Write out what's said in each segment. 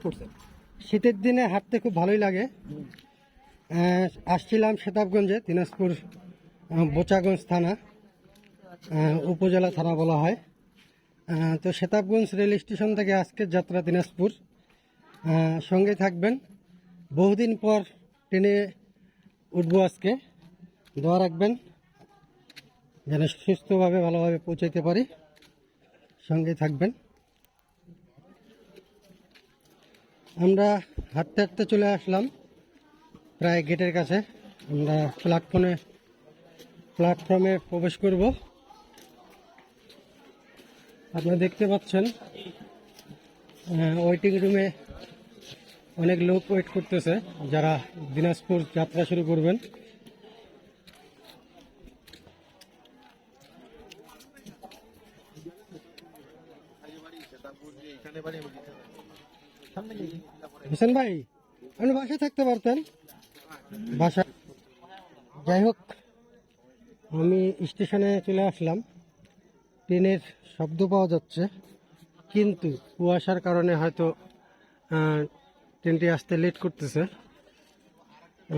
করছেন? শীতের দিনে হাঁটতে খুব ভালোই লাগে। আসছিলাম সেতাবগঞ্জে, দিনাজপুর বোচাগঞ্জ থানা, উপজেলা থানা বলা হয়। তো সেতাবগঞ্জ রেল স্টেশন থেকে আজকের যাত্রা দিনাজপুর। সঙ্গে থাকবেন, বহুদিন পর ট্রেনে উঠবো আজকে। দোয়া রাখবেন যেন সুস্থভাবে ভালোভাবে পৌঁছাইতে পারি, সঙ্গে থাকবেন। আমরা হাঁটতে হাঁটতে চলে আসলাম প্রায় গেটের কাছে। আমরা প্ল্যাটফর্মে প্রবেশ করব। আপনারা দেখতে পাচ্ছেন ওয়েটিং রুমে অনেক লোক ওয়েট করতেছে, যারা দিনাজপুর যাত্রা শুরু করবেন। হোসেন ভাই, আপনি বাসায় থাকতে পারতেন, বাসা। যাই হোক, আমি স্টেশনে চলে আসলাম। ট্রেনের শব্দ পাওয়া যাচ্ছে, কিন্তু কুয়াশার কারণে হয়তো ট্রেনটি আসতে লেট করতেছে।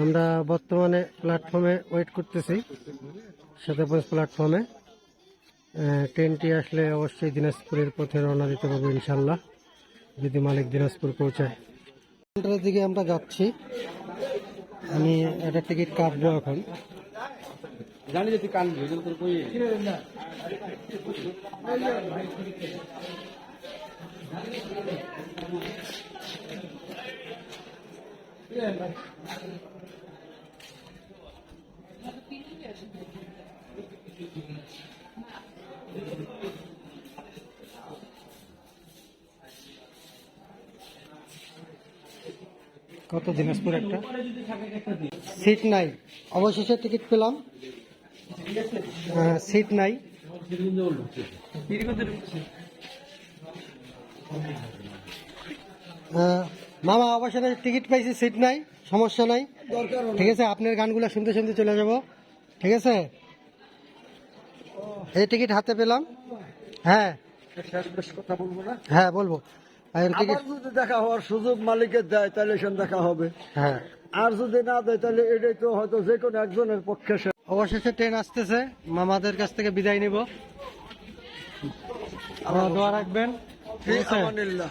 আমরা বর্তমানে প্ল্যাটফর্মে ওয়েট করতেছি, সেতাবগঞ্জ প্ল্যাটফর্মে। ট্রেনটি আসলে অবশ্যই দিনাজপুরের পথে রওনা দিতে পারবো ইনশাল্লাহ, যদি মালিক দিনাজপুর পৌঁছায়। সেন্টারের দিকে আমরা যাচ্ছি। আমি একটা টিকিট কাটবো এখন। জানি যে তুই কানবি, তোর কই কত দিনাজপুর একটা সিট নাই, অবশেষে টিকিট পেলাম। সিট নাই। মামা, অবশেষে টিকিট পাইছি, সিট নাই, সমস্যা নাই। ঠিক আছে, আপনার গানগুলো শুনতে শুনতে চলে যাব। ঠিক আছে, এই টিকিট হাতে পেলাম। হ্যাঁ কথা বলবো না? হ্যাঁ বলবো। আর টিকিট যদি দেখা হওয়ার সুযোগ মালিকের দেয় তাহলে সে দেখা হবে। হ্যাঁ, আর যদি না দেয় তাহলে এটাই তো হয়তো যে কোনো একজনের পক্ষে। অবশেষে ট্রেন আসতেছে, মামাদের কাছ থেকে বিদায় নিব। আপনারা দোয়া রাখবেন। ঠিক আছে, আমানিল্লাহ।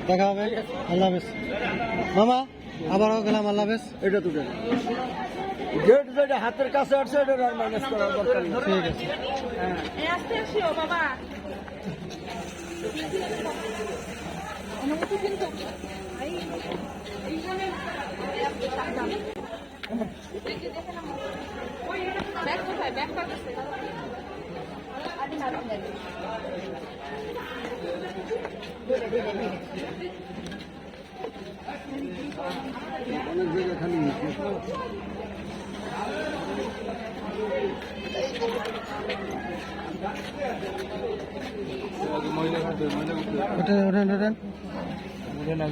দেখা হবে। আল্লাহ হাফেজ মামা, আবারও গেলাম। আল্লাহ হাফেজ। এটা তো গেট যেটা হাতের কাছে আসছে এটা ম্যানেজ করার দরকার নেই। ঠিক আছে। আস্তে আসিও বাবা। অনুমতি কিন্তু এইখানে ব্যাগ কোথায়? ব্যাগ কাছে অনেক জায়গায় খালি ওঠেন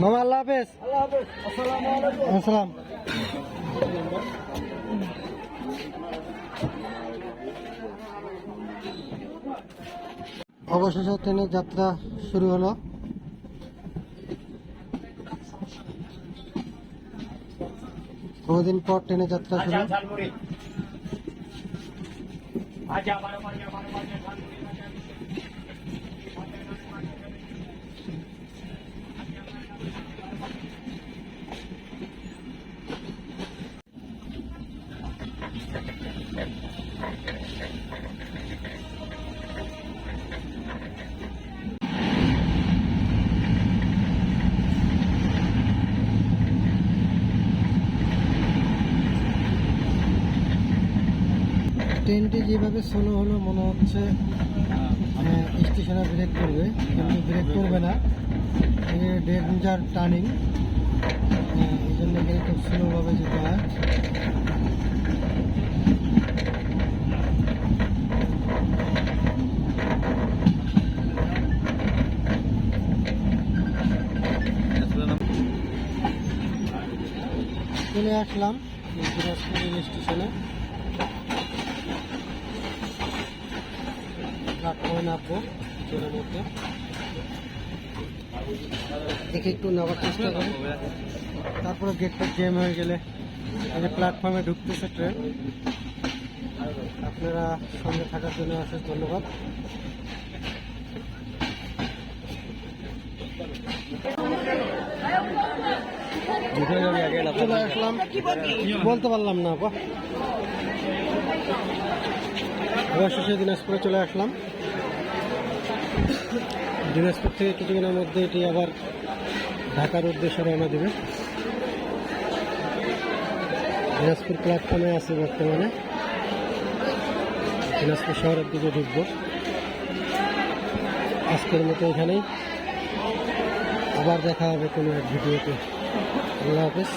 মামা, আল্লাহ হাফেজ। আসসালাম। অবশেষে ট্রেনের যাত্রা শুরু হলো। বহুদিন পর ট্রেনের যাত্রা শুরু। ট্রেনটি যেভাবে স্লো হলো মনে হচ্ছে স্টেশনে ব্রেক করবে, কিন্তু ব্রেক করবে না। ডেঞ্জার টার্নিং, এই জন্য এখানে খুব স্লোভাবে যেতে হয়। চলে আসলাম দিনাজপুর রেল স্টেশনে। প্ল্যাটফর্মে নামবো ট্রেনের মধ্যে, দেখে একটু নেওয়ার চেষ্টা করি। তারপরে গেটটা জ্যাম হয়ে গেলে এই যে প্ল্যাটফর্মে ঢুকতেছে ট্রেন। আপনারা সঙ্গে থাকার জন্য অশেষ ধন্যবাদ। চলে আসলাম, বলতে পারলাম না আপা। অবশেষে দিনাজপুরে চলে আসলাম। দিনাজপুর থেকে কিছুদিনের মধ্যে এটি আবার ঢাকার উদ্দেশ্যে রওনা দেবে। দিনাজপুর প্ল্যাটফর্মে আছে বর্তমানে, দিনাজপুর শহরের দিকে ঢুকব। আজকের মতো এখানেই, আবার দেখা হবে কোনো এক ভিডিওতে। আল্লাহ হাফেজ।